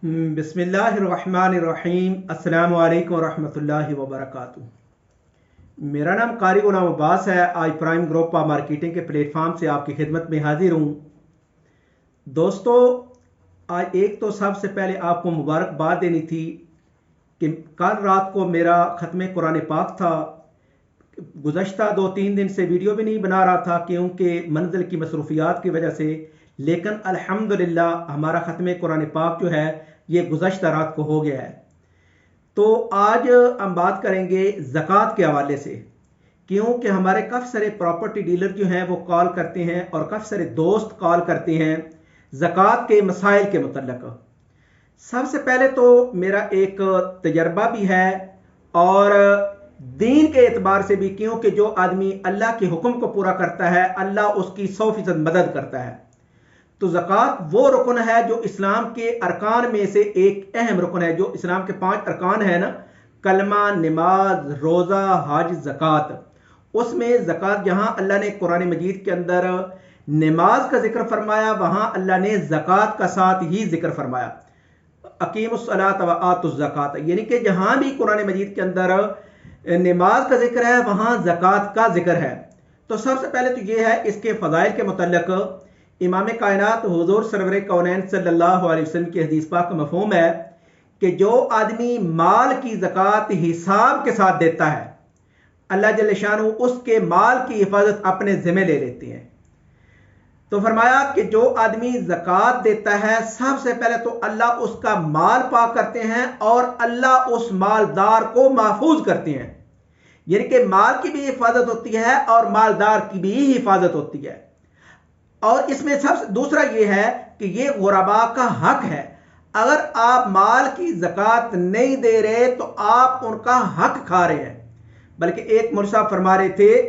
बिस्मिल्लाहिर्रहमानिर्रहीम। अस्सलामु अलैकुम वरहमतुल्लाहि वबरकातुहू। मेरा नाम कारी गुलाम अब्बास है। आज प्राइम ग्रुप ऑफ मार्केटिंग के प्लेटफॉर्म से आपकी खिदमत में हाजिर हूँ। दोस्तों, आज एक तो सबसे पहले आपको मुबारकबाद देनी थी कि कल रात को मेरा ख़त्म कुरान पाक था। गुज़श्ता 2-3 दिन से वीडियो भी नहीं बना रहा था क्योंकि मंजिल की मसरूफियात की वजह से, लेकिन अल्हम्दुलिल्लाह हमारा ख़त्म कुरान पाक जो है ये गुज़श्ता रात को हो गया है। तो आज हम बात करेंगे ज़कात के हवाले से, क्योंकि हमारे काफ़ी सारे प्रॉपर्टी डीलर जो हैं वो कॉल करते हैं और काफ़ी सारे दोस्त कॉल करते हैं ज़कात के मसाइल के मुतल्लिक़। सबसे पहले तो मेरा एक तजर्बा भी है और दीन के एतबार से भी, क्योंकि जो आदमी अल्लाह के हुक्म को पूरा करता है अल्लाह उसकी 100% मदद करता है। तो ज़कात वो रुकन है जो इस्लाम के अरकान में से एक अहम रुकन है। जो इस्लाम के 5 अरकान है ना, कलमा, नमाज, रोज़ा, हज, ज़कात, उसमें ज़कात जहाँ अल्लाह ने कुरान मजीद के अंदर नमाज का जिक्र फरमाया, वहाँ अल्लाह ने ज़कात का साथ ही जिक्र फरमाया, अकीमुस्सलात व आतुज़्ज़कात। यानी कि जहाँ भी कुरान मजीद के अंदर नमाज का जिक्र है वहाँ ज़कात का जिक्र है। तो सबसे पहले तो ये है इसके फ़ज़ाइल के मुतल्लिक़ इमाम कायनात हुज़ूर सरवर कौनैन सल्लल्लाहु अलैहि वसल्लम की हदीस पाक का मफ़हूम है कि जो आदमी माल की ज़कात हिसाब के साथ देता है, अल्लाह जल्ल शानहू उसके माल की हिफाजत अपने ज़िम्मे ले लेते हैं। तो फरमाया कि जो आदमी ज़कात देता है सबसे पहले तो अल्लाह उसका माल पाक करते हैं और अल्लाह उस मालदार को महफूज करते हैं। यानी कि माल की भी हिफाजत होती है और मालदार की भी हिफाजत होती है। और इसमें सबसे दूसरा यह है कि यह गुरबा का हक है। अगर आप माल की ज़कात नहीं दे रहे तो आप उनका हक खा रहे हैं। बल्कि एक मुर्शा फरमा रहे थे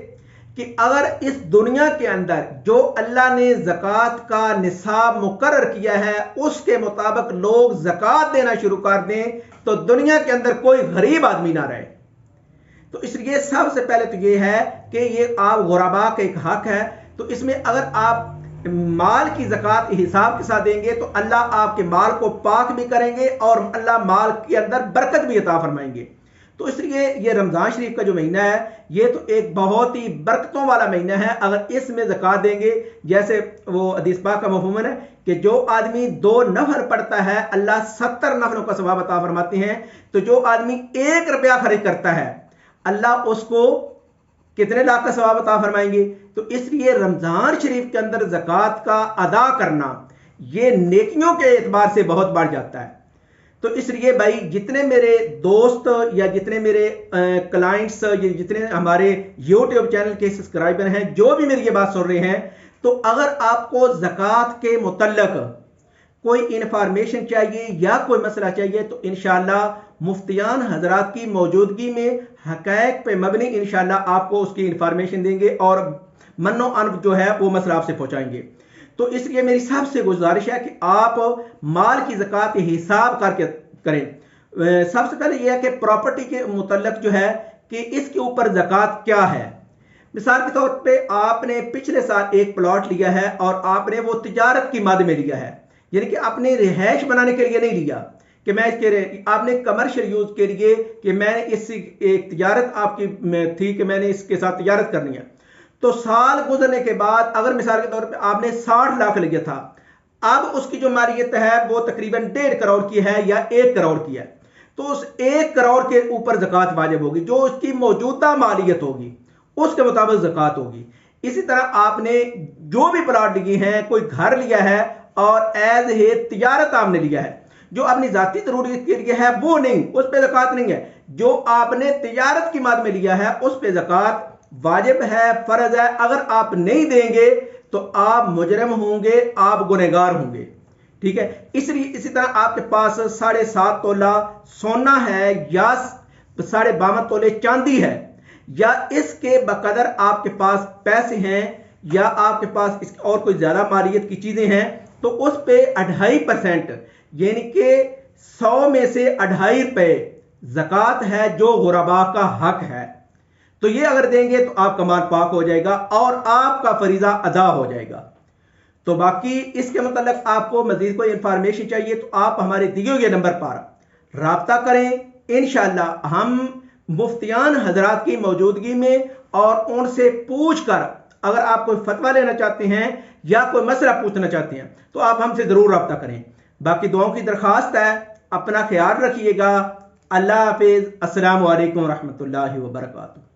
कि अगर इस दुनिया के अंदर जो अल्लाह ने ज़कात का निसाब मुकर्रर किया है उसके मुताबिक लोग ज़कात देना शुरू कर दें तो दुनिया के अंदर कोई गरीब आदमी ना रहे। तो इसलिए सबसे पहले तो ये है कि ये आप गुरबा का एक हक है। तो इसमें अगर आप माल की ज़कात हिसाब के साथ देंगे तो अल्लाह आपके माल को पाक भी करेंगे और अल्लाह माल के अंदर बरकत भी अता फरमाएंगे। तो इसलिए ये रमज़ान शरीफ का जो महीना है ये तो एक बहुत ही बरकतों वाला महीना है। अगर इसमें ज़कात देंगे, जैसे वो हदीस पाक का मफ़हूम है कि जो आदमी 2 नफल पढ़ता है अल्लाह 70 नफलों का सवाब अता फरमाते हैं। तो जो आदमी 1 रुपया खर्च करता है अल्लाह उसको कितने लाख का सवाब अता फरमाएंगे। तो इसलिए रमज़ान शरीफ के अंदर ज़कात का अदा करना ये नेकियों के एतबार से बहुत बढ़ जाता है। तो इसलिए भाई जितने मेरे दोस्त या जितने मेरे क्लाइंट्स या जितने हमारे यूट्यूब चैनल के सब्सक्राइबर हैं, जो भी मेरी ये बात सुन रहे हैं, तो अगर आपको ज़कात के मुतल्लिक़ कोई इंफॉर्मेशन चाहिए या कोई मसला चाहिए तो इंशाअल्लाह मुफ्तियान हजरात की मौजूदगी में हक़ाइक़ पे मबनी इंशाअल्लाह आपको उसकी इंफॉर्मेशन देंगे और मन्नो अनब जो है वो मसला आपसे पहुंचाएंगे। तो इसलिए मेरी सबसे गुजारिश है कि आप माल की ज़कात हिसाब करके करें। सबसे पहले यह है कि प्रॉपर्टी के मुतल्लिक़ जो है कि इसके ऊपर ज़कात क्या है। मिसाल के तौर पे आपने पिछले साल एक प्लॉट लिया है और आपने वो तिजारत की मद में लिया है, यानी कि अपने रिहाइश बनाने के लिए नहीं लिया कि मैं इसके, आपने कमर्शियल यूज के लिए कि मैंने इस एक तिजारत आपकी थी कि मैंने इसके साथ तिजारत करनी है। तो साल गुजरने के बाद अगर मिसाल के तौर पे आपने 60 लाख लिया था, अब उसकी जो मालियत है वो तकरीबन 1.5 करोड़ की है या 1 करोड़ की है। तो उस 1 करोड़ के ऊपर ज़कात वाजिब होगी, जो उसकी मौजूदा मालियत होगी उसके मुताबिक ज़कात होगी। इसी तरह आपने जो भी प्लाट लिए हैं, कोई घर लिया है और एज ए तिजारत आपने लिया है, जो अपनी जाती जरूरत के लिए है वो नहीं, उस पर ज़कात नहीं है। जो आपने तिजारत की मद में लिया है उस पर ज़कात वाजिब है, फर्ज है। अगर आप नहीं देंगे तो आप मुजरिम होंगे, आप गुनहगार होंगे। ठीक है। इसी तरह आपके पास 7.5 तोला सोना है या 52.5 तोले चांदी है या इसके बकदर आपके पास पैसे हैं या आपके पास इसकी और कोई ज्यादा मालियत की चीजें हैं, तो उस पे 2.5% यानी कि 100 में से 2.5 रुपए ज़कात है जो गुरबा का हक है। तो ये अगर देंगे तो आपका माल पाक हो जाएगा और आपका फरीजा अदा हो जाएगा। तो बाकी इसके मतलब आपको मजीद कोई इंफॉर्मेशन चाहिए तो आप हमारे दिए हुए नंबर पर राब्ता करें। इंशाअल्लाह हम मुफ्तियान हजरात की मौजूदगी में और उनसे पूछ कर अगर आप कोई फतवा लेना चाहते हैं या कोई मसला पूछना चाहते हैं तो आप हमसे जरूर राब्ता करें। बाकी दुआओं की दरख्वास्त है, अपना ख्याल रखिएगा। अल्लाह हाफिज। अस्सलामु अलैकुम रहमतुल्लाहि व बरकातुहू।